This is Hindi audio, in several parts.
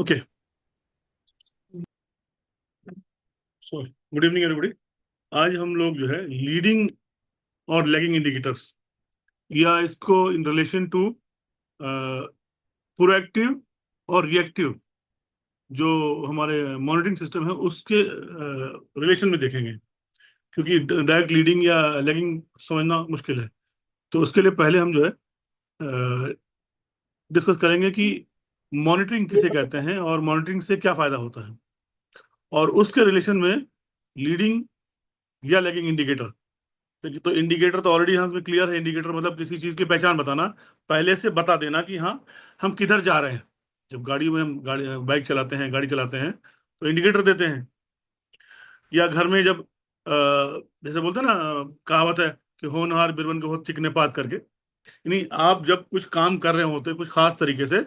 Okay, so good evening everybody. आज हम लोग जो है लीडिंग और लैगिंग इंडिकेटर्स, या इसको इन रिलेशन टू प्रोएक्टिव और रिएक्टिव जो हमारे मॉनिटरिंग सिस्टम है उसके रिलेशन में देखेंगे। क्योंकि डायरेक्ट लीडिंग या लैगिंग समझना मुश्किल है, तो उसके लिए पहले हम जो है डिस्कस करेंगे कि मॉनिटरिंग किसे कहते हैं और मॉनिटरिंग से क्या फायदा होता है, और उसके रिलेशन में लीडिंग या लैगिंग इंडिकेटर। तो इंडिकेटर तो ऑलरेडी यहाँ पे क्लियर है। इंडिकेटर मतलब किसी चीज की पहचान बताना, पहले से बता देना कि हाँ हम किधर जा रहे हैं। जब गाड़ी में हम गाड़ी बाइक चलाते हैं, गाड़ी चलाते हैं, तो इंडिकेटर देते हैं। या घर में जब जैसे बोलते हैं ना, कहावत है कि होनहार बिरबन के होत चिकने पात करके। यानी आप जब कुछ काम कर रहे होते हैं कुछ खास तरीके से,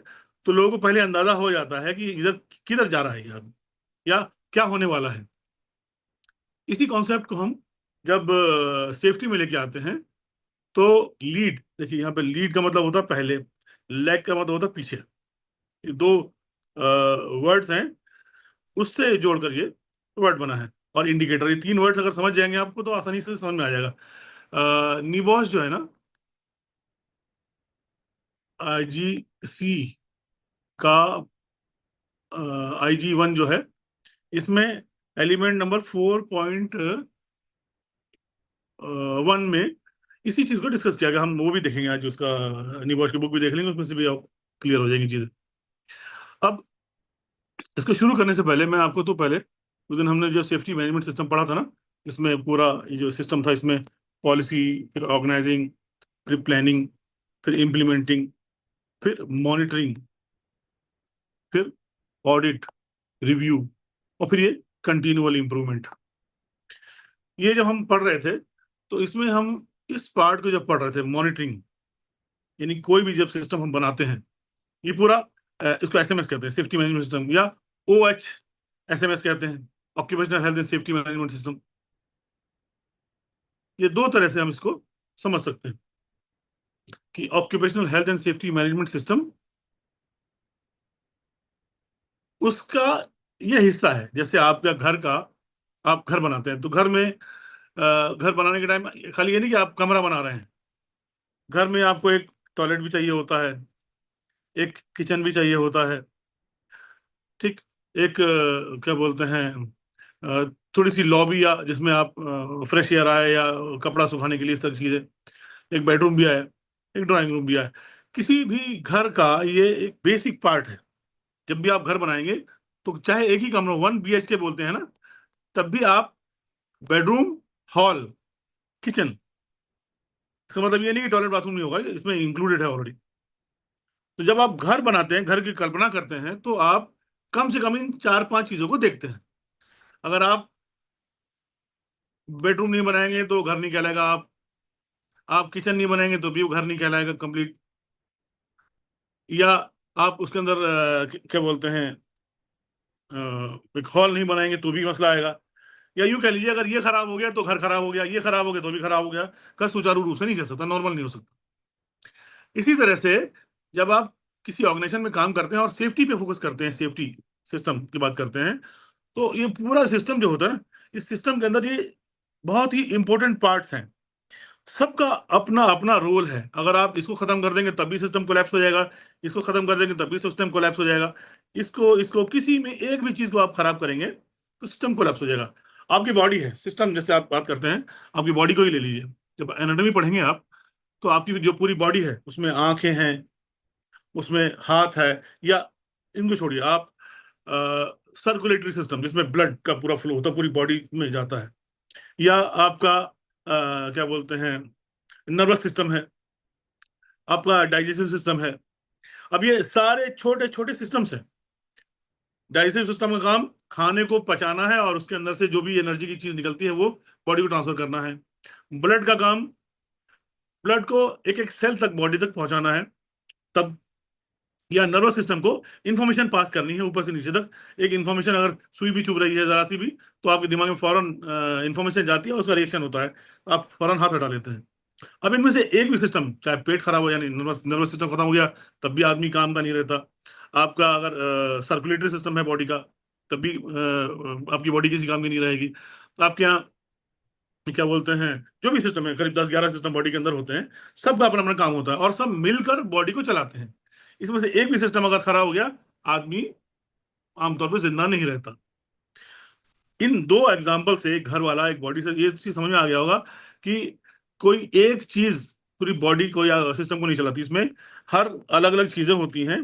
तो लोगों को पहले अंदाजा हो जाता है कि इधर किधर जा रहा है यार, या क्या होने वाला है। इसी कॉन्सेप्ट को हम जब सेफ्टी में लेके आते हैं, तो लीड देखिए, यहाँ पे लीड का मतलब होता है पहले, लैग का मतलब होता है पीछे। ये दो वर्ड्स हैं, उससे जोड़कर ये वर्ड बना है। और इंडिकेटर, ये तीन वर्ड्स अगर समझ जाएंगे आपको तो आसानी से समझ में आ जाएगा। निबॉस जो है ना, IGC का IG1 जो है, इसमें एलिमेंट नंबर 4.1 में इसी चीज को डिस्कस किया गया। हम वो भी देखेंगे आज, उसका निबॉस की बुक भी देख लेंगे, उसमें से भी क्लियर हो जाएंगी चीजें। अब इसको शुरू करने से पहले मैं आपको, तो पहले उस दिन हमने जो सेफ्टी मैनेजमेंट सिस्टम पढ़ा था ना, इसमें पूरा ये जो सिस्टम था, इसमें पॉलिसी, फिर ऑर्गेनाइजिंग, फिर प्लानिंग, फिर इम्प्लीमेंटिंग, फिर मॉनिटरिंग, फिर ऑडिट, रिव्यू, और फिर ये कंटिन्यूअल इम्प्रूवमेंट। ये जब हम पढ़ रहे थे, तो इसमें हम इस पार्ट को जब पढ़ रहे थे, मॉनिटरिंग, यानी कोई भी जब सिस्टम हम बनाते हैं, ये पूरा इसको SMS कहते हैं, सेफ्टी मैनेजमेंट सिस्टम, या OHSMS कहते हैं, occupational health and safety management system. ये दो तरह से हम इसको समझ सकते हैं कि occupational health and safety management system उसका ये हिस्सा है। जैसे आपका घर का, आप घर बनाते हैं, तो घर में घर बनाने के टाइम खाली ये नहीं कि आप कमरा बना रहे हैं, घर में आपको एक टॉयलेट भी चाहिए होता है, एक किचन भी चाहिए होता है, ठीक, एक क्या बोलते हैं, थोड़ी सी लॉबी, या जिसमें आप फ्रेश एयर आए, या कपड़ा सुखाने के लिए, इस तरह की चीजें, एक बेडरूम भी आए, एक ड्राइंग रूम भी आए। किसी भी घर का ये एक बेसिक पार्ट है। जब भी आप घर बनाएंगे, तो चाहे एक ही कमरा, 1 BHK बोलते हैं ना, तब भी आप बेडरूम, हॉल, किचन, इसका मतलब ये नहीं कि टॉयलेट बाथरूम नहीं होगा, इसमें इंक्लूडेड है ऑलरेडी। तो जब आप घर बनाते हैं, घर की कल्पना करते हैं, तो आप कम से कम इन चार पांच चीजों को देखते हैं। अगर आप बेडरूम नहीं बनाएंगे तो घर नहीं कहलाएगा। आप किचन नहीं बनाएंगे तो भी वो घर नहीं कहलाएगा कंप्लीट। या आप उसके अंदर क्या बोलते हैं, एक हॉल नहीं बनाएंगे तो भी मसला आएगा। या यूं कह लीजिए, अगर ये खराब हो गया तो घर खराब हो गया, ये खराब हो गया तो भी खराब हो गया। घर सुचारू रूप से नहीं चल सकता, नॉर्मल नहीं हो सकता। इसी तरह से जब आप किसी ऑर्गेनाइजेशन में काम करते हैं और सेफ्टी पे फोकस करते हैं, सेफ्टी सिस्टम की बात करते हैं, तो ये पूरा सिस्टम जो होता है ना, इस सिस्टम के अंदर ये बहुत ही इंपॉर्टेंट पार्ट्स हैं। सबका अपना अपना रोल है। अगर आप इसको खत्म कर देंगे तब भी सिस्टम कोलैप्स हो जाएगा, इसको खत्म कर देंगे तब भी सिस्टम कोलैप्स हो जाएगा। इसको इसको किसी में एक भी चीज को आप खराब करेंगे तो सिस्टम कोलैप्स हो जाएगा। आपकी बॉडी है सिस्टम, जैसे आप बात करते हैं, आपकी बॉडी को ही ले लीजिए। जब एनाटॉमी पढ़ेंगे आप, तो आपकी जो पूरी बॉडी है, उसमें आंखें हैं, उसमें हाथ है, या इनको छोड़िए आप, सर्कुलेटरी सिस्टम जिसमें ब्लड का पूरा फ्लो होता है, पूरी बॉडी में जाता है, या आपका क्या बोलते हैं, नर्वस सिस्टम है, आपका डाइजेस्टिव सिस्टम है। अब ये सारे छोटे छोटे सिस्टम्स हैं। डाइजेस्टिव सिस्टम का काम खाने को पचाना है, और उसके अंदर से जो भी एनर्जी की चीज निकलती है वो बॉडी को ट्रांसफर करना है। ब्लड का काम ब्लड को एक एक सेल तक, बॉडी तक पहुंचाना है। तब या नर्वस सिस्टम को इंफॉर्मेशन पास करनी है ऊपर से नीचे तक। एक इंफॉर्मेशन अगर सुई भी चुभ रही है जरा सी भी, तो आपके दिमाग में फौरन इंफॉर्मेशन जाती है, उसका रिएक्शन होता है, आप फौरन हाथ हटा लेते हैं। अब इनमें से एक भी सिस्टम, चाहे पेट खराब हो, यानी नर्वस नर्वस सिस्टम खत्म हो गया, तब भी आदमी काम का नहीं रहता। आपका अगर सर्कुलेटरी सिस्टम है बॉडी का, तब भी आपकी बॉडी किसी काम की नहीं रहेगी। आपके यहाँ क्या बोलते हैं, जो भी सिस्टम है, करीब 10-11 सिस्टम बॉडी के अंदर होते हैं, सबका अपना अपना काम होता है और सब मिलकर बॉडी को चलाते हैं। इसमें से एक भी सिस्टम अगर खराब हो गया, आदमी आमतौर पर जिंदा नहीं रहता। इन दो एग्जाम्पल से एक घर वाला, एक बॉडी से, ये चीज समझ में आ गया होगा कि कोई एक चीज पूरी बॉडी को या सिस्टम को नहीं चलाती। इसमें हर अलग अलग चीजें होती हैं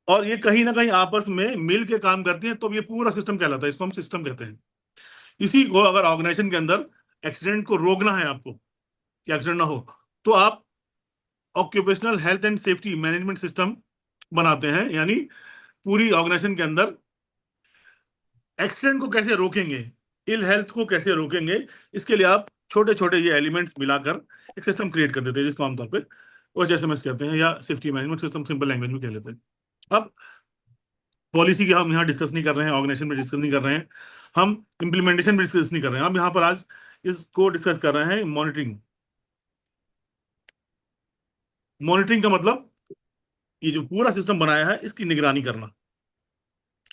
और ये कहीं ना कहीं आपस में मिल के काम करती हैं, तो ये पूरा सिस्टम कहलाता है। इसको हम सिस्टम कहते हैं। इसी को अगर ऑर्गेनाइजेशन के अंदर एक्सीडेंट को रोकना है आपको, कि एक्सीडेंट ना हो, तो आप occupational health and safety management system बनाते हैं। यानी पूरी ऑर्गेनाइजेशन के अंदर एक्सीडेंट को कैसे रोकेंगे, इल हेल्थ को कैसे रोकेंगे, इसके लिए आप छोटे छोटे ये एलिमेंट्स मिलाकर एक सिस्टम क्रिएट कर देते हैं, जिसको आमतौर पे OHSMS कहते हैं, या safety management system, simple language में कह लेते हैं। अब पॉलिसी की हम यहाँ डिस्कस नहीं कर रहे हैं, ऑर्गेनाइजेशन में डिस्कस नहीं कर रहे हैं, हम इम्प्लीमेंटेशन में डिस्कस नहीं कर रहे हैं। हम यहाँ पर आज इसको डिस्कस कर रहे हैं मॉनिटरिंग। मॉनिटरिंग का मतलब ये जो पूरा सिस्टम बनाया है, इसकी निगरानी करना।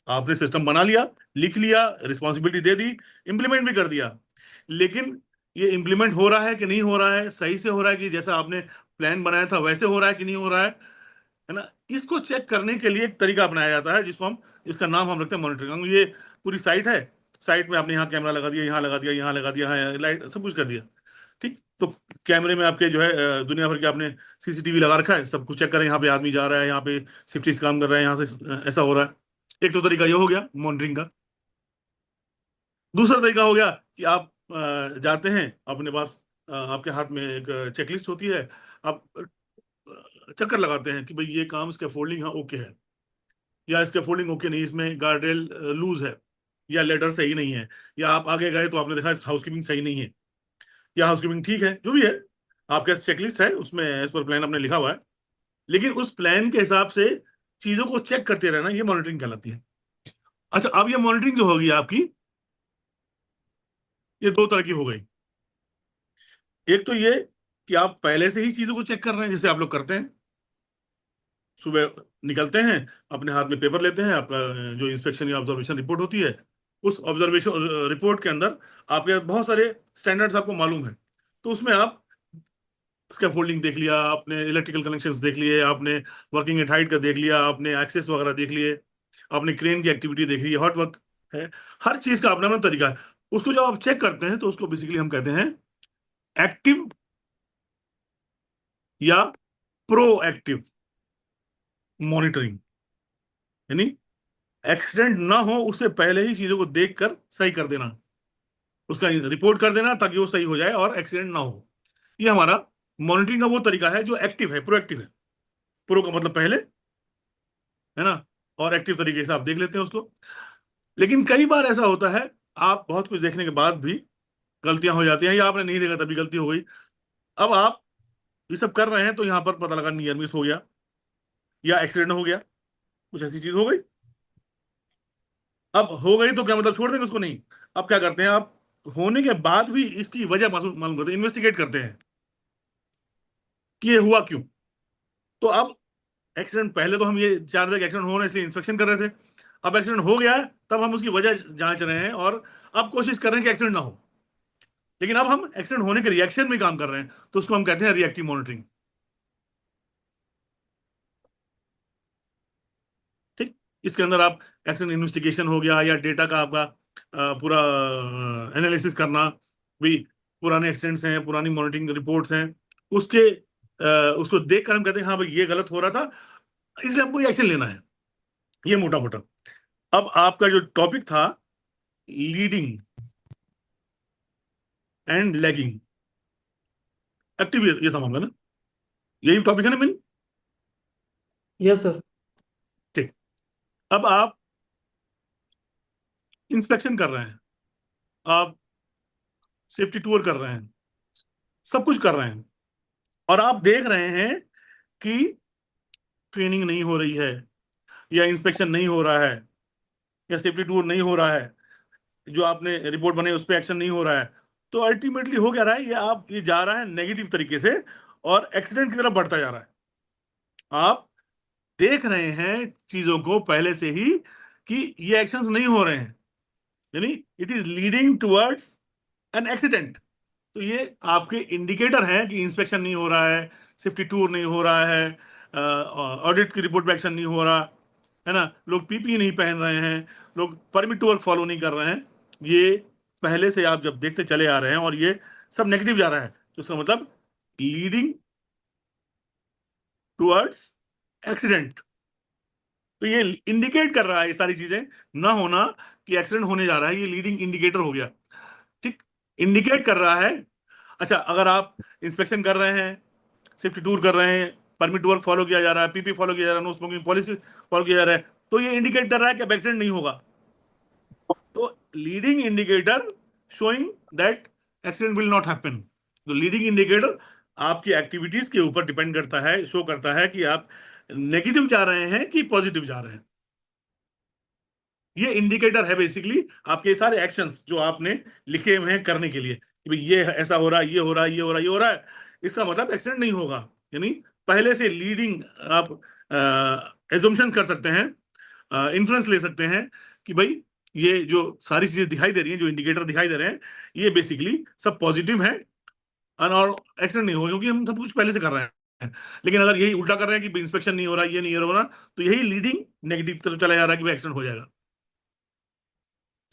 आपने सिस्टम बना लिया, लिख लिया, रिस्पॉन्सिबिलिटी दे दी, इंप्लीमेंट भी कर दिया, लेकिन ये इंप्लीमेंट हो रहा है कि नहीं हो रहा है, सही से हो रहा है कि जैसा आपने प्लान बनाया था वैसे हो रहा है कि नहीं हो रहा है ना। इसको चेक करने के लिए एक तरीका अपनाया जाता है, जिसको हम, इसका नाम हम रखते हैं मॉनिटरिंग। ये पूरी साइट है, साइट में आपने यहाँ कैमरा लगा दिया, यहाँ लगा दिया, यहाँ लगा दिया, यहाँ लाइट, सब कुछ कर दिया, ठीक। तो कैमरे में आपके जो है दुनिया भर के आपने CCTV लगा रखा है, सब कुछ चेक करें, यहाँ पे आदमी जा रहा है, यहाँ पे सेफ्टी से काम कर रहा है, यहाँ से ऐसा हो रहा है। एक तो तरीका ये हो गया मॉनिटरिंग का। दूसरा तरीका हो गया कि आप जाते हैं, अपने पास आपके हाथ में एक चेकलिस्ट होती है, आप चक्कर लगाते हैं कि भाई ये काम स्कैफोल्डिंग, हाँ ओके है, या स्कैफोल्डिंग ओके नहीं, इसमें गार्डरेल लूज है, या लेडर सही नहीं है, या आप आगे गए तो आपने देखा हाउसकीपिंग सही नहीं है, या हाउसकीपिंग ठीक है, जो भी है, आपके चेकलिस्ट है, उसमें एज पर प्लान आपने लिखा हुआ है, लेकिन उस प्लान के हिसाब से चीजों को चेक करते रहना, ये मॉनिटरिंग कहलाती है। अच्छा, अब ये मॉनिटरिंग जो होगी आपकी, ये दो तरह की हो गई। एक तो ये कि आप पहले से ही चीजों को चेक कर रहे हैं, जैसे आप लोग करते हैं, सुबह निकलते हैं, अपने हाथ में पेपर लेते हैं, आपका जो इंस्पेक्शन या ऑब्जर्वेशन रिपोर्ट होती है, उस ऑब्जर्वेशन रिपोर्ट के अंदर आपके बहुत सारे स्टैंडर्ड्स आपको मालूम है। तो उसमें आप स्कैफोल्डिंग देख लिया, आपने इलेक्ट्रिकल कनेक्शंस देख लिए, आपने वर्किंग एट हाइट का देख लिया, आपने एक्सेस वगैरह देख लिए, आपने क्रेन की एक्टिविटी देख ली है, हॉट वर्क है, हर चीज का अपना अपना तरीका है। उसको जब आप चेक करते हैं, तो उसको बेसिकली हम कहते हैं एक्टिव या प्रोएक्टिव मॉनिटरिंग। यानी एक्सीडेंट ना हो उससे पहले ही चीजों को देखकर सही कर देना, उसका रिपोर्ट कर देना, ताकि वो सही हो जाए और एक्सीडेंट ना हो। ये हमारा मॉनिटरिंग का वो तरीका है जो एक्टिव है, प्रोएक्टिव है। प्रो का मतलब पहले, है ना, और एक्टिव तरीके से आप देख लेते हैं उसको। लेकिन कई बार ऐसा होता है, आप बहुत कुछ देखने के बाद भी गलतियां हो जाती हैं, या आपने नहीं देखा तभी गलती हो गई। अब आप ये सब कर रहे हैं, तो यहाँ पर पता लगा नियर मिस हो गया, या एक्सीडेंट हो गया, कुछ ऐसी चीज हो गई। अब हो गई तो क्या मतलब छोड़ देंगे उसको? नहीं। अब क्या करते हैं आप, होने के बाद भी इसकी वजह मालूम मालूम करते हैं, इन्वेस्टिगेट करते हैं कि ये हुआ क्यों। तो अब एक्सीडेंट, पहले तो हम ये चाह रहे थे कि एक्सीडेंट हो रहा है इसलिए इंस्पेक्शन कर रहे थे, अब एक्सीडेंट हो गया है, तब हम उसकी वजह जांच रहे हैं, और अब कोशिश कर रहे हैं कि एक्सीडेंट ना हो। लेकिन अब हम एक्सीडेंट होने के रिएक्शन में काम कर रहे हैं, तो उसको हम कहते हैं रिएक्टिव मॉनिटरिंग, ठीक। इसके अंदर आप एक्सीडेंट इन्वेस्टिगेशन हो गया, या डेटा का आपका पूरा एनालिसिस करना, भी पुराने एक्सीडेंट्स हैं, पुरानी मॉनिटरिंग रिपोर्ट्स हैं, उसके उसको देख कर हम कहते हैं हाँ भाई ये गलत हो रहा था, इसलिए हमको ये एक्शन लेना है। ये मोटा मोटा। अब आपका जो टॉपिक था, लीडिंग एंड लैगिंग एक्टिव, ये था मामला ना, यही टॉपिक है ना मेन, यस सर। ठीक। अब आप इंस्पेक्शन कर रहे हैं, आप सेफ्टी टूर कर रहे हैं, सब कुछ कर रहे हैं, और आप देख रहे हैं कि ट्रेनिंग नहीं हो रही है, या इंस्पेक्शन नहीं हो रहा है, या सेफ्टी टूर नहीं हो रहा है, जो आपने रिपोर्ट बनाई उस पर एक्शन नहीं हो रहा है, तो अल्टीमेटली हो क्या रहा है, ये जा रहा है नेगेटिव तरीके से और एक्सीडेंट की तरफ बढ़ता जा रहा है। आप देख रहे हैं चीजों को पहले से ही कि ये एक्शंस नहीं हो रहे हैं, यानी it is leading towards an accident. तो ये आपके इंडिकेटर हैं कि इंस्पेक्शन नहीं हो रहा है, सेफ्टी टूर नहीं हो रहा है, ऑडिट की रिपोर्ट पे एक्शन नहीं हो रहा है ना, लोग पीपी नहीं पहन रहे हैं, लोग परमिट टू वर्क फॉलो नहीं कर रहे हैं। ये पहले से आप जब देखते चले आ रहे हैं और ये सब नेगेटिव जा रहा है, तो इसका मतलब लीडिंग टुवर्ड्स एक्सीडेंट। तो ये इंडिकेट कर रहा है, ये सारी चीजें ना होना कि एक्सीडेंट होने जा रहा है, ये लीडिंग इंडिकेटर हो गया। ठीक, इंडिकेट कर रहा है। अच्छा, अगर आप इंस्पेक्शन कर रहे हैं, सेफ्टी टूर कर रहे हैं, परमिट वर्क फॉलो किया जा रहा है, पीपी फॉलो किया जा रहा है, नो स्मोकिंग पॉलिसी फॉलो किया जा रहा है, तो ये इंडिकेट कर रहा है कि अब एक्सीडेंट नहीं होगा। तो leading indicator showing that accident will not happen. तो लीडिंग इंडिकेटर आपकी एक्टिविटीज के ऊपर डिपेंड करता है, शो करता है कि आप नेगेटिव जा रहे हैं कि पॉजिटिव जा रहे हैं। ये इंडिकेटर है बेसिकली आपके सारे एक्शंस जो आपने लिखे हुए हैं करने के लिए कि भाई ये ऐसा हो रहा है, ये हो रहा है, ये हो रहा है, ये हो रहा है, इसका मतलब एक्सीडेंट नहीं होगा। यानी पहले से लीडिंग आप एजम्पशन कर सकते हैं, इन्फ्लुएंस ले सकते हैं कि भाई ये जो सारी चीजें दिखाई दे रही हैं, जो इंडिकेटर दिखाई दे रहे हैं, ये बेसिकली सब पॉजिटिव है और एक्सीडेंट नहीं होगा, क्योंकि हम सब कुछ पहले से कर रहे हैं। लेकिन अगर यही उल्टा कर रहे हैं कि इंस्पेक्शन नहीं हो रहा, ये नहीं हो रहा, तो यही लीडिंग नेगेटिव तरफ चला जा रहा है कि भाई एक्सीडेंट हो जाएगा।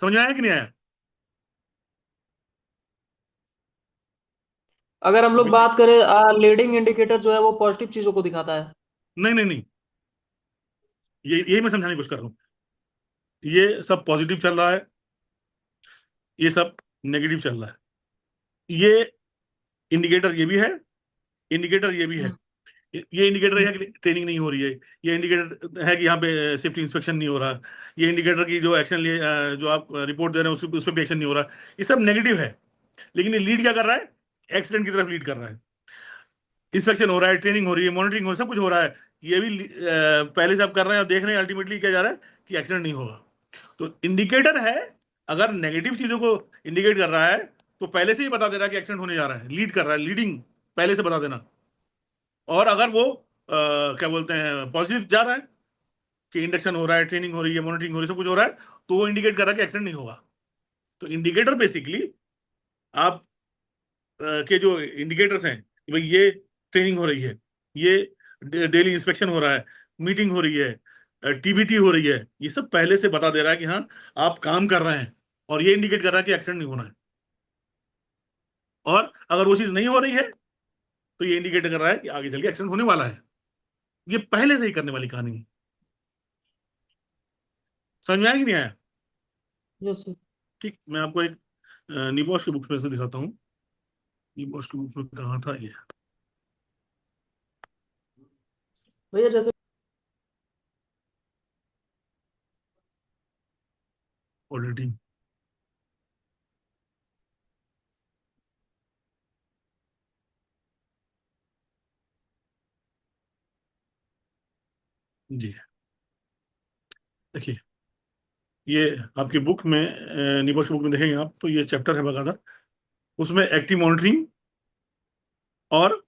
समझ में आया कि नहीं आया? अगर हम लोग बेसिक बात करें लीडिंग इंडिकेटर जो है वो पॉजिटिव चीजों को दिखाता है। नहीं नहीं नहीं, ये यही मैं समझाने की कोशिश कर रहा हूँ। ये सब पॉजिटिव चल रहा है, ये सब नेगेटिव चल रहा है। ये इंडिकेटर ये भी है, इंडिकेटर ये भी है। हम्म। ये इंडिकेटर हम्म। है कि ट्रेनिंग नहीं हो रही है, ये इंडिकेटर है कि यहाँ पे सेफ्टी इंस्पेक्शन नहीं हो रहा, ये इंडिकेटर की जो एक्शन लिए जो आप रिपोर्ट दे रहे हैं उस पर भी एक्शन नहीं हो रहा। ये सब नेगेटिव है, लेकिन ये लीड क्या कर रहा है? एक्सीडेंट की तरफ लीड कर रहा है। इंस्पेक्शन हो रहा है, ट्रेनिंग हो रही है, मॉनिटरिंग हो रही है, सब कुछ हो रहा है। ये भी पहले से आप कर रहे हैं और देख रहे हैं, अल्टीमेटली क्या जा रहा है कि एक्सीडेंट नहीं होगा। तो इंडिकेटर है, अगर नेगेटिव चीजों को इंडिकेट कर रहा है तो पहले से ही बता दे रहा है कि एक्सीडेंट होने जा रहा है, लीड कर रहा है, लीडिंग पहले से बता देना। और अगर वो क्या बोलते हैं पॉजिटिव जा रहा है कि इंडक्शन हो रहा है, ट्रेनिंग हो रही है, मॉनिटरिंग हो रही है, सब कुछ हो रहा है, तो वो इंडिकेट कर रहा है कि एक्सीडेंट नहीं होगा। तो इंडिकेटर बेसिकली आप के जो इंडिकेटर्स हैं कि भाई ये ट्रेनिंग हो रही है, ये डेली इंस्पेक्शन हो रहा है, मीटिंग हो रही है, टीबीटी हो रही है, ये सब पहले से बता दे रहा है कि हाँ आप काम कर रहे हैं, और ये इंडिकेट कर रहा है कि एक्सीडेंट नहीं होना है। और अगर वो चीज नहीं हो रही है तो ये इंडिकेट कर रहा है कि आगे चल के एक्सीडेंट होने वाला है। ये पहले से ही करने वाली कहानी है। समझ में आया कि नहीं आया? Yes sir. ठीक, मैं आपको एक निबॉश की बुक में से दिखाता हूँ। निबॉश की बुक में कहाँ था ये? भैया जैसे ऑडिटिंग, जी देखिए, ये आपकी बुक में निबॉश की बुक में देखेंगे आप तो ये चैप्टर है बकायदा, उसमें एक्टिव मॉनिटरिंग और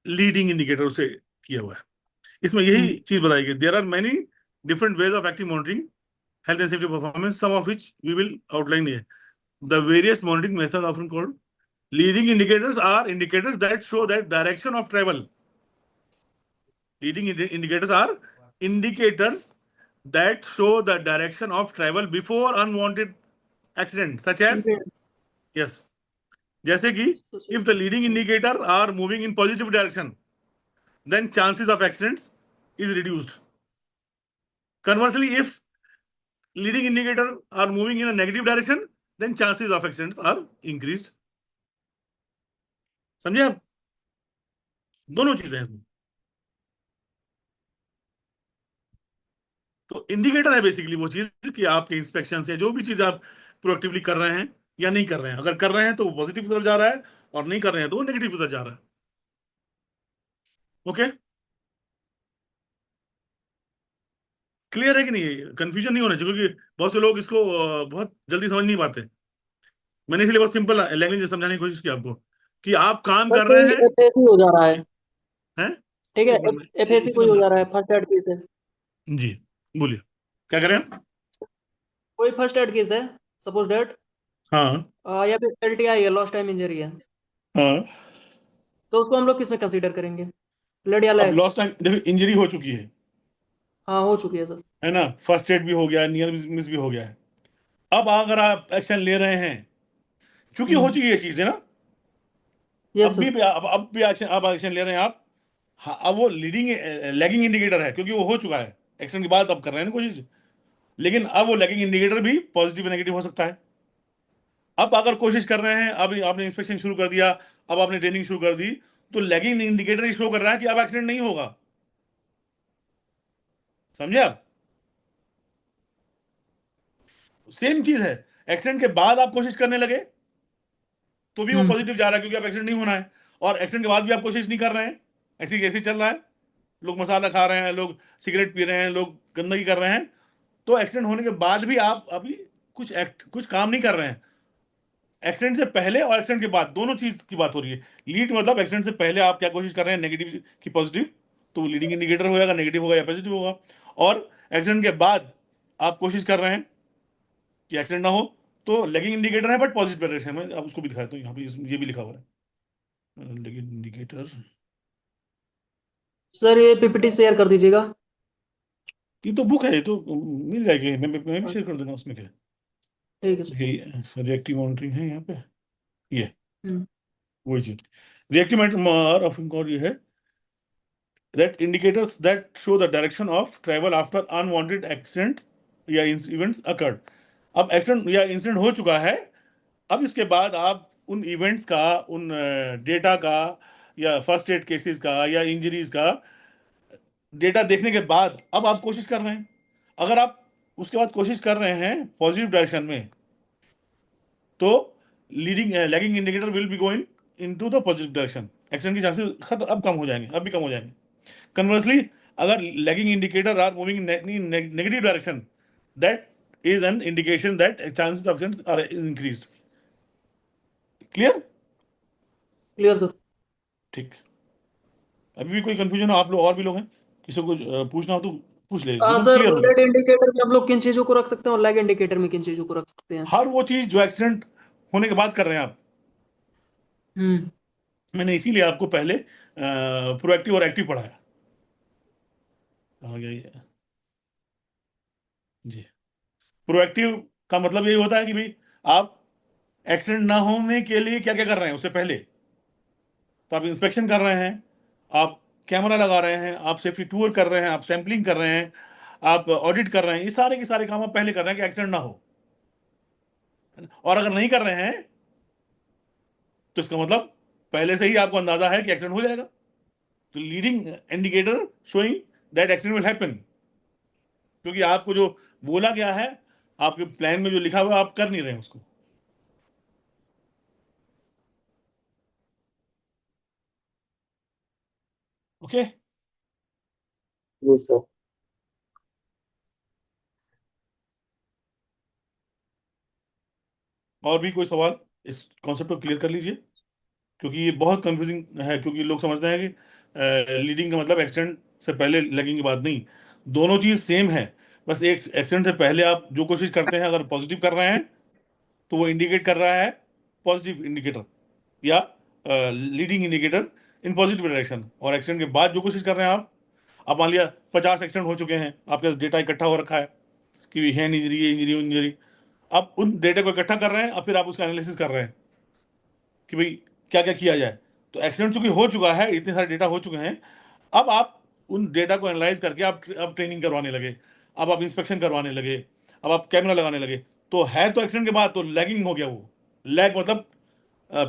लीडिंग इंडिकेटर से किया हुआ है। इसमें यही हम्म। चीज बताई गई, there are many different ways of active monitoring health and safety performance, some of which we will outline here. The various monitoring methods often called leading indicators are indicators that show that direction of travel. Indicators are indicators that show the direction of travel before unwanted accident, such as yes, जैसे कि if the leading indicator are moving in positive direction, then chances of accidents is reduced. Conversely, if leading indicator are moving in a negative direction, then chances of accidents are increased. समझे आप? दोनों चीजें हैं इसमें। तो इंडिकेटर है बेसिकली वो चीज कि आपके इंस्पेक्शन से जो भी चीज आप प्रोएक्टिवली कर रहे हैं या नहीं कर रहे हैं, अगर कर रहे हैं तो वो पॉजिटिव की तरफ जा रहा है, और नहीं कर रहे हैं तो वो नेगेटिव की तरफ जा रहा है। ओके, क्लियर है कि नहीं? कंफ्यूजन नहीं होना चाहिए, क्योंकि बहुत से लोग इसको बहुत जल्दी समझ नहीं पाते। मैंने इसलिए बहुत सिंपल लैंग्वेज में समझाने की कोशिश की आपको कि आप काम सर कर रहे कोई हैं। एफएसी हो जा रहा है। हैं? ठीक है, एक मिनट में एफएसी इसी कोई हो नंबर। जा रहा है फर्स्ट एड केस है। जी, बोलिए, क्या करें आप? कोई फर्स्ट एड केस है, सपोज डेट, हाँ। या फिर एलटीआई है, लॉस्ट टाइम इंजरी है, हाँ। तो उसको हम लोग किस में कंसीडर करेंगे, ब्लड या अब लैग? लॉस्ट टाइम देखो इंजरी हो चुकी हाँ हो चुकी है सर। है ना, फर्स्ट एड भी हो गया, नियर मिस भी हो गया है। अब अगर आप एक्शन ले रहे हैं, क्योंकि हो हम्म। चुकी है चीजें ना, यस सर। अब भी एक्शन, अब एक्शन ले रहे हैं आप। हाँ, अब वो लीडिंग लैगिंग इंडिकेटर है क्योंकि वो हो चुका है। एक्शन के बाद अब कर रहे हैं ना कोशिश, लेकिन अब वो लैगिंग इंडिकेटर भी पॉजिटिव नेगेटिव हो सकता है। अब अगर कोशिश कर रहे हैं, अब आपने इंस्पेक्शन शुरू कर दिया, अब आपने ट्रेनिंग शुरू कर दी, तो लैगिंग इंडिकेटर शो कर रहा है कि अब एक्सीडेंट नहीं होगा। समझे आप? सेम चीज है। एक्सीडेंट के बाद आप कोशिश करने लगे तो भी वो हम्म। पॉजिटिव जा रहा है क्योंकि अब एक्सीडेंट नहीं होना है। और एक्सीडेंट के बाद भी आप कोशिश नहीं कर रहे हैं, ऐसी ऐसी चल रहा है। लोग मसाला खा रहे हैं, लोग सिगरेट पी रहे हैं, लोग गंदगी कर रहे हैं, तो एक्सीडेंट होने के बाद भी आप अभी कुछ काम नहीं कर रहे हैं। एक्सीडेंट से पहले और एक्सीडेंट के बाद दोनों चीज की बात हो रही है। लीड मतलब एक्सीडेंट से पहले आप क्या कोशिश कर रहे हैं, नेगेटिव की पॉजिटिव, तो लीडिंग इंडिकेटर होगा, नेगेटिव होगा या पॉजिटिव होगा। और एक्सीडेंट के बाद आप कोशिश कर रहे हैं कि एक्सीडेंट ना हो, तो लैगिंग इंडिकेटर है बट पॉजिटिव डायरेक्शन में। अब उसको भी दिखाता हूँ यहाँ पे, ये भी लिखा हुआ है लैगिंग इंडिकेटर। सर ये पीपीटी शेयर कर दीजिएगा। ये तो बुक है, ये तो मिल जाएगी, मैं भी शेयर कर दूंगा, उसमें क्या है। ठीक है सर। देखिए रिएक्टिव मॉनिटरिंग है यहाँ पे, ये हम्म। वही चीज। रिएक्टिव मॉनिटर ऑफ इनकॉर्ड ये है, that indicators that show the direction of travel after unwanted accidents या events occurred। अब एक्सीडेंट या इंसिडेंट हो चुका है, अब इसके बाद आप उन इवेंट्स का, उन डेटा का, या फर्स्ट एड केसेस का या इंजरीज का डेटा देखने के बाद अब आप कोशिश कर रहे हैं। अगर आप उसके बाद कोशिश कर रहे हैं पॉजिटिव डायरेक्शन में, तो leading lagging indicator will be going into the positive direction. Accident की चांसेस खत्म, अब कम हो जाएंगे, अब भी कम हो जाएंगे। Conversely, अगर lagging indicator are moving in negative direction, that is an indication that chances of accidents are increased। Clear? Clear sir. ठीक। अभी भी कोई कंफ्यूजन हो, आप लोग और भी लोग हैं, किसी को पूछना हो तो पूछ ले, हाँ एकदम सर, क्लियर हो गया। बुलेट इंडिकेटर में हम लोग किन चीजों को रख सकते हैं और लैग इंडिकेटर में किन चीजों को रख सकते हैं? हर वो चीज जो एक्सीडेंट होने के बाद कर रहे हैं आप। हम्म। मैंने इसीलिए आपको पहले प्रोएक्टिव और एक्टिव पढ़ाया। आ गया ये। जी। प्रोएक्टिव का मतलब यही होता है कि भाई आप एक्सीडेंट ना होने के लिए क्या क्या कर रहे हैं उससे पहले। तो आप इंस्पेक्शन कर रहे हैं, आप कैमरा लगा रहे हैं, आप सेफ्टी टूर कर रहे हैं, आप सैंपलिंग कर रहे हैं, आप ऑडिट कर रहे हैं, ये सारे के सारे काम आप पहले कर रहे हैं कि एक्सीडेंट ना हो। और अगर नहीं कर रहे हैं तो इसका मतलब पहले से ही आपको अंदाजा है कि एक्सीडेंट हो जाएगा। तो leading indicator showing that accident will happen, क्योंकि आपको जो बोला गया है, आपके प्लान में जो लिखा हुआ है, आप कर नहीं रहे हैं उसको। ओके। जी सर। और भी कोई सवाल इस कॉन्सेप्ट को क्लियर कर लीजिए, क्योंकि ये बहुत कंफ्यूजिंग है। क्योंकि लोग समझते हैं कि लीडिंग का मतलब एक्सीडेंट से पहले लैगिंग की बात नहीं, दोनों चीज सेम है। बस एक एक्सीडेंट से पहले आप जो कोशिश करते हैं, अगर पॉजिटिव कर रहे हैं तो वो इंडिकेट कर रहा है पॉजिटिव इंडिकेटर या leading indicator in positive direction. और एक्सीडेंट के बाद जो कोशिश कर रहे हैं आप मान लिया 50 एक्सीडेंट हो चुके हैं, आपके पास डेटा इकट्ठा हो रखा है कि है इंजरी, ये इंजरी, इंजरी। आप उन डेटा को इकट्ठा कर रहे हैं और फिर आप उसका एनालिसिस कर रहे हैं कि भाई क्या क्या किया जाए। तो एक्सीडेंट चूंकि हो चुका है, इतने सारे डेटा हो चुके हैं, अब आप उन डेटा को एनालाइज करके आप अब ट्रेनिंग करवाने लगे, अब आप इंस्पेक्शन करवाने लगे, अब आप कैमरा लगाने लगे। तो है तो एक्सीडेंट के बाद तो लैगिंग हो गया वो, लैग मतलब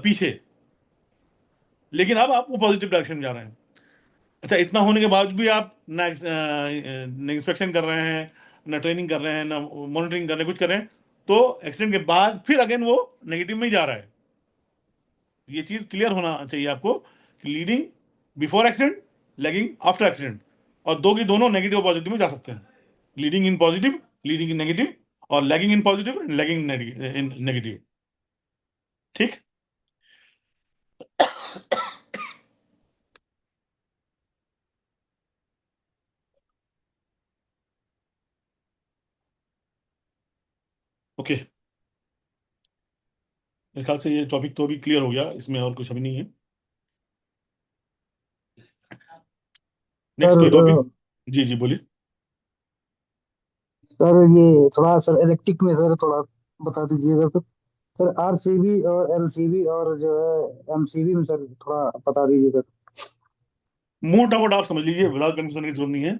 पीछे। लेकिन अब आप वो पॉजिटिव डायरेक्शन में जा रहे हैं। अच्छा, इतना होने के बाद भी आप ना ना इंस्पेक्शन कर रहे हैं, ना ट्रेनिंग कर रहे हैं, ना मॉनिटरिंग कर रहे हैं, कुछ कर रहे हैं, तो एक्सीडेंट के बाद फिर अगेन वो नेगेटिव में ही जा रहा है। ये चीज क्लियर होना चाहिए आपको कि leading before accident, lagging after accident, और दो की दोनों नेगेटिव पॉजिटिव में जा सकते हैं। Leading in positive, leading in negative, और lagging in positive, lagging in negative. ठीक। ओके, मेरे ख्याल से ये टॉपिक तो अभी क्लियर हो गया, इसमें और कुछ अभी नहीं है। नेक्स्ट सर कोई टॉपिक? जी जी बोलिए। सर ये थोड़ा सर इलेक्ट्रिक में सर थोड़ा बता दीजिएगा सर। सर आरसीबी और एलसीबी और जो है एमसीबी में सर थोड़ा बता दीजिए सर। मोटा मोटा आप समझ लीजिए, विदाउट कंफ्यूजन की जरूरत नहीं है।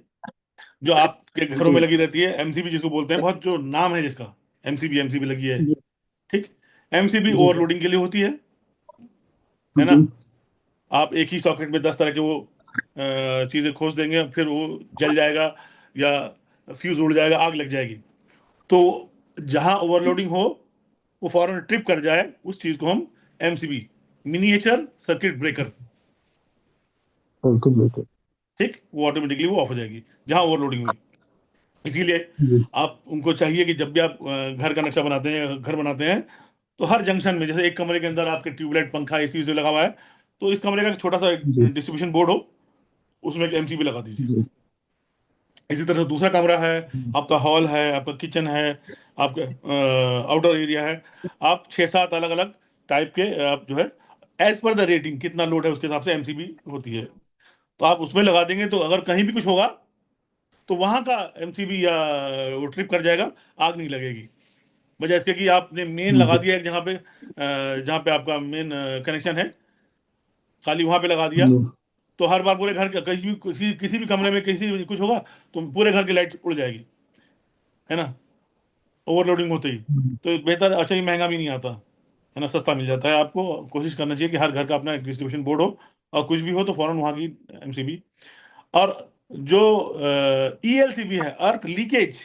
जो आपके घरों में जी लगी रहती है, एमसीबी जिसको बोलते हैं, बहुत जो नाम है जिसका, एमसीबी एमसीबी लगी है। जी ठीक। एमसीबी जी सर। ओवरलोडिंग के लिए होती है ना। जी आप एक ही सॉकेट में 10 तरह के वो चीजें खोज देंगे, फिर वो जल जाएगा, या फ्यूज उड़ जाएगा, आग लग जाएगी। तो जहां ओवरलोडिंग हो, वो फौरन ट्रिप कर जाए, उस चीज को हम एमसीबी, मिनिएचर सर्किट ब्रेकर, बिल्कुल बिल्कुल। ठीक, वो ऑटोमेटिकली वो ऑफ हो जाएगी जहां ओवरलोडिंग हुई। इसीलिए जी आप उनको चाहिए कि जब भी आप घर का नक्शा बनाते हैं, घर बनाते हैं, तो हर जंक्शन में, जैसे एक कमरे के अंदर आपके ट्यूबलाइट, पंखा, एसी से लगा हुआ है, तो इस कमरे का एक छोटा सा जी डिस्ट्रीब्यूशन बोर्ड हो, उसमें एक एमसीबी लगा दीजिए। जी इसी तरह से दूसरा कमरा है, आपका हॉल है, आपका किचन है, आपका आउटर एरिया है, आप 6-7 अलग अलग टाइप के, आप जो है, एज पर द रेटिंग कितना लोड है उसके हिसाब से एमसीबी होती है, तो आप उसमें लगा देंगे, तो अगर कहीं भी कुछ होगा तो वहां का एमसीबी या वो ट्रिप कर जाएगा, आग नहीं लगेगी। वजह इसके कि आपने मेन लगा जी दिया है जहाँ पे आपका मेन कनेक्शन है, खाली वहां पे लगा दिया, जी तो हर बार पूरे घर का कहीं भी किसी भी कमरे में किसी भी कुछ होगा, तो पूरे घर की लाइट उड़ जाएगी, है ना, ओवरलोडिंग होते ही। तो बेहतर, अच्छा ही महंगा भी नहीं आता, है ना, सस्ता मिल जाता है। आपको कोशिश करना चाहिए कि हर घर का अपना एक डिस्ट्रीब्यूशन बोर्ड हो, और कुछ भी हो तो फौरन वहाँ की एमसीबी। और जो ईएलसीबी है, अर्थ लीकेज,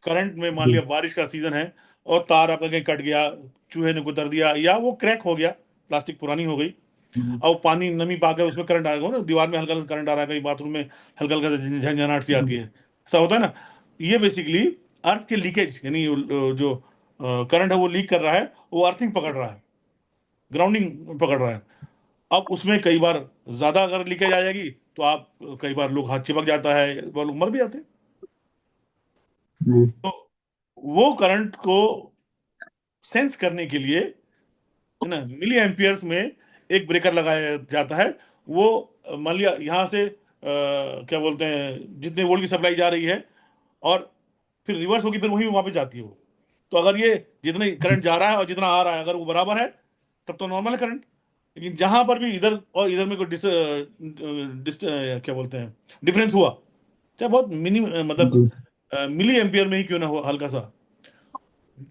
करंट में मान जी लिया बारिश का सीजन है, और तार आपका कहीं कट गया, चूहे ने कुतर दिया, या वो क्रैक हो गया, प्लास्टिक पुरानी हो गई, जी और पानी नमी पा गया, उसमें करंट आ गया ना, दीवार में हल्का हल्का करंट आ रहा है, कहीं बाथरूम में हल्का हल्का झंझनाहट सी आती है, ऐसा होता है ना। ये बेसिकली अर्थ के लीकेज, यानी जो करंट है वो लीक कर रहा है, वो अर्थिंग पकड़ रहा है, ग्राउंडिंग पकड़ रहा है। अब उसमें कई बार ज्यादा अगर लीकेज आ जाएगी, तो आप कई बार लोग हाथ चिपक जाता है, वो लोग मर भी जाते हैं। जी तो वो करंट को सेंस करने के लिए, है ना, मिली एम्पियर्स में एक ब्रेकर लगाया जाता है। वो मान लिया यहाँ से क्या बोलते हैं, जितने वोल्ट की सप्लाई जा रही है, और फिर रिवर्स होगी, फिर वहीं वापस जाती है वो। तो अगर ये जितने करंट जा रहा है और जितना आ रहा है, अगर वो बराबर है, तब तो नॉर्मल है करंट। लेकिन जहां पर भी इधर और इधर में कोई क्या बोलते हैं, डिफरेंस हुआ, चाहे बहुत मिनी, मतलब जी मिली एम्पियर में ही क्यों ना हो, हल्का सा,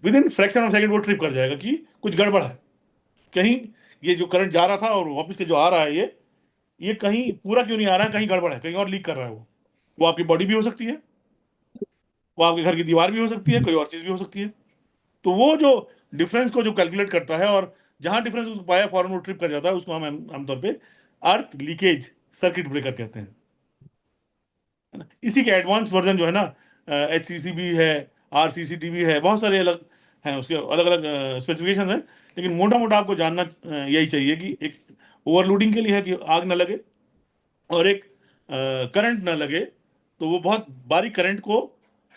with in fraction of second वो ट्रिप कर जाएगा कि कुछ गड़बड़ है कहीं। ये जो करंट जा रहा था और वापस के जो आ रहा है, ये कहीं पूरा क्यों नहीं आ रहा है, कहीं गड़बड़ है, कहीं और लीक कर रहा है वो आपकी बॉडी भी हो सकती है, वो आपके घर की दीवार भी हो सकती है, कोई और चीज भी हो सकती है। तो वो जो डिफरेंस को जो कैलकुलेट करता है, और जहां डिफरेंस उसको पाया फॉरन वो ट्रिप कर जाता है, उसको हम आमतौर पे अर्थ लीकेज सर्किट ब्रेकर कहते हैं, है ना। इसी के एडवांस वर्जन जो है ना, एचसीसी भी है, आरसीसीटी भी है, बहुत सारे अलग हैं, उसके अलग अलग स्पेसिफिकेशन हैं। लेकिन मोटा मोटा आपको जानना यही चाहिए कि एक ओवरलोडिंग के लिए है कि आग ना लगे, और एक करंट ना लगे, तो वो बहुत बारीक करंट को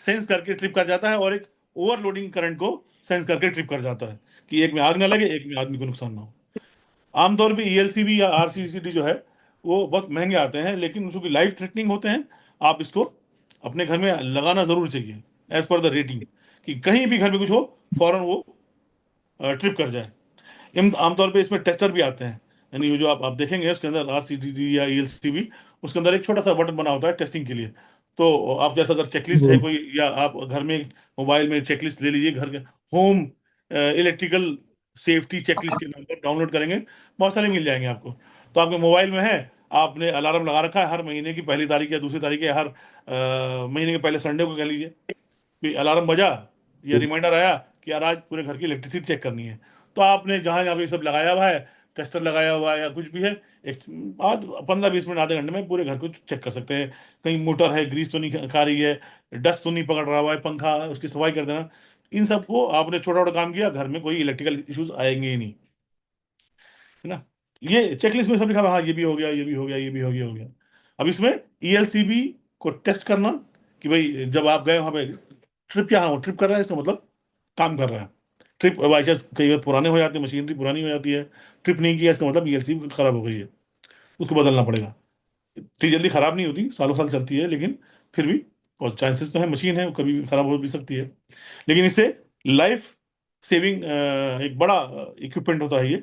सेंस करके ट्रिप कर जाता है, और एक ओवरलोडिंग करंट को सेंस करके ट्रिप कर जाता है, कि एक में आग ना लगे, एक में आदमी को नुकसान ना हो। आमतौर पे ईएलसीबी या आरसीसीडी जो है, वो बहुत महंगे आते हैं, लेकिन उसकी लाइफ थ्रेटनिंग होते हैं। आप इसको अपने घर में लगाना जरूर चाहिए, एज पर द रेटिंग, कि कहीं भी घर में कुछ हो, फौरन वो ट्रिप कर जाए। आमतौर पे इसमें टेस्टर भी आते हैं, यानी वो जो आप देखेंगे उसके अंदर आरसीडी या ईएलसीबी, उसके अंदर एक छोटा सा बटन बना होता है टेस्टिंग के लिए। तो आप जैसा अगर चेकलिस्ट जी है कोई, या आप घर में मोबाइल में चेकलिस्ट ले लीजिए, घर के होम इलेक्ट्रिकल सेफ्टी चेकलिस्ट के नाम पर डाउनलोड करेंगे, बहुत सारे मिल जाएंगे आपको। तो आपके मोबाइल में है, आपने अलार्म लगा रखा है, हर महीने की पहली तारीख या दूसरी तारीख या हर महीने के पहले संडे को कह लीजिए, भी अलार्म बजा या रिमाइंडर आया कि यार आज पूरे घर की इलेक्ट्रिसिटी चेक करनी है। तो आपने जहाँ जहाँ पे ये सब लगाया हुआ है, टेस्टर लगाया हुआ है या कुछ भी है, एक आज 15-20 मिनट, आधे घंटे में पूरे घर को चेक कर सकते हैं। कहीं मोटर है, ग्रीस तो नहीं खा रही है, डस्ट तो नहीं पकड़ रहा हुआ है, पंखा, उसकी सफाई कर देना। इन सबको आपने छोटा छोटा काम किया, घर में कोई इलेक्ट्रिकल इश्यूज आएंगे ही नहीं, है ना। ये चेकलिस्ट में सब लिखा हुआ, हाँ ये भी हो गया, ये भी हो गया, ये भी हो गया। अब इसमें ईएलसीबी को टेस्ट करना, कि भाई जब आप गए वहां पे ट्रिप, क्या हाँ ट्रिप कर रहा है, इसका मतलब काम कर रहा है। ट्रिप बाई चांस कई बार पुराने हो जाते हैं, मशीनरी पुरानी हो जाती है, ट्रिप नहीं किया इसका मतलब ईएलसीबी खराब हो गई है, उसको बदलना पड़ेगा। इतनी जल्दी खराब नहीं होती, सालों साल चलती है, लेकिन फिर भी और चांसेस तो है, मशीन है, कभी भी खराब हो भी सकती है। लेकिन इससे लाइफ सेविंग एक बड़ा इक्विपमेंट होता है ये,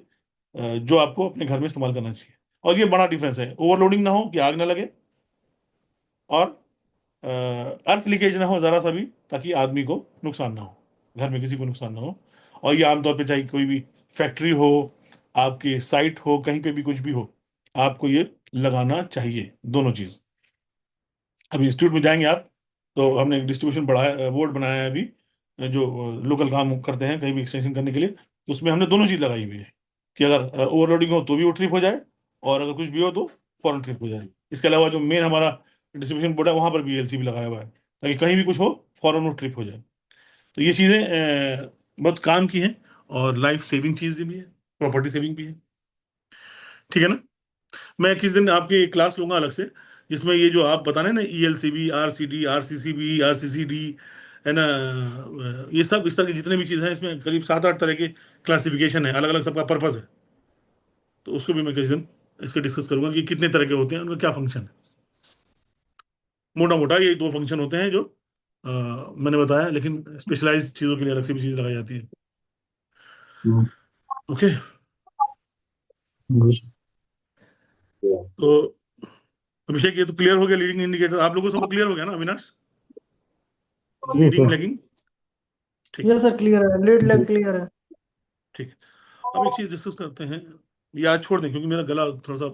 जो आपको अपने घर में इस्तेमाल करना चाहिए। और ये बड़ा डिफरेंस है, ओवरलोडिंग ना हो कि आग ना लगे, और अर्थ लीकेज ना हो ज़रा सा भी, ताकि आदमी को नुकसान ना हो, घर में किसी को नुकसान ना हो। और ये आमतौर पे चाहे कोई भी फैक्ट्री हो, आपकी साइट हो, कहीं पे भी कुछ भी हो, आपको ये लगाना चाहिए, दोनों चीज़। अभी इंस्टीट्यूट में जाएंगे आप, तो हमने एक डिस्ट्रीब्यूशन बढ़ाया, बोर्ड बनाया है अभी, जो लोकल काम करते हैं कहीं भी एक्सटेंशन करने के लिए, तो उसमें हमने दोनों चीज़ लगाई हुई है, कि अगर ओवरलोडिंग हो तो भी वो ट्रिप हो जाए, और अगर कुछ भी हो तो फौरन ट्रिप हो जाए। इसके अलावा जो मेन हमारा डिस्ट्रीब्यूशन बोर्ड है, वहाँ पर भी एलसीबी लगाया हुआ है, ताकि कहीं भी कुछ हो फौरन वो ट्रिप हो जाए। तो ये चीज़ें बहुत काम की हैं, और लाइफ सेविंग चीज़ भी है, प्रॉपर्टी सेविंग भी है। ठीक है ना। मैं किस दिन आपकी क्लास लूंगा अलग से, जिसमें ये जो आप बता रहे हैं ना, ईएलसीबी, आरसीडी, आरसीसीबी, आरसीसीडी, है ना, ये सब इस तरह की जितने भी चीज़ हैं, इसमें करीब 7-8 तरह के क्लासिफिकेशन है, अलग अलग सबका पर्पस है। तो उसको भी मैं किसी दिन इसको डिस्कस करूंगा कि कितने तरह के होते हैं, उनका क्या फंक्शन है। मोटा मोटा ये दो फंक्शन होते हैं जो मैंने बताया, लेकिन स्पेशलाइज चीज़ों के लिए अलग से भी चीज़ लगाई जाती है। हम्म, ओके। जी तो अभिषेक, ये तो क्लियर हो गया, लीडिंग इंडिकेटर आप लोगों को सब क्लियर हो गया ना, अविनाश? जी लीडिंग सर। लैगिंग। ठीक है। यस सर, क्लियर है, लीड जी लेग क्लियर है। ठीक है। अब एक चीज डिस्कस करते हैं, ये आज छोड़ दें, क्योंकि मेरा गला थोड़ा सा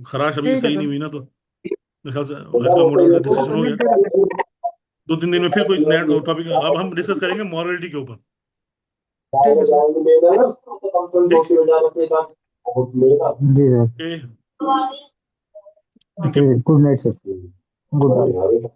खराश अभी ठीक है सही नहीं सर। हुई ना, तो मेरे ख्याल से आज का मॉडल डिसीजन हो गया। मिड डे कर लेंगे। 2-3 दिन में फिर कोई नया टॉपिक अब हम डिस्कस करेंगे मॉरलिटी के ऊपर। ठीक है सर। ठीक। जी सर। ओके। Thank you. ठीक, good night sir. Good night.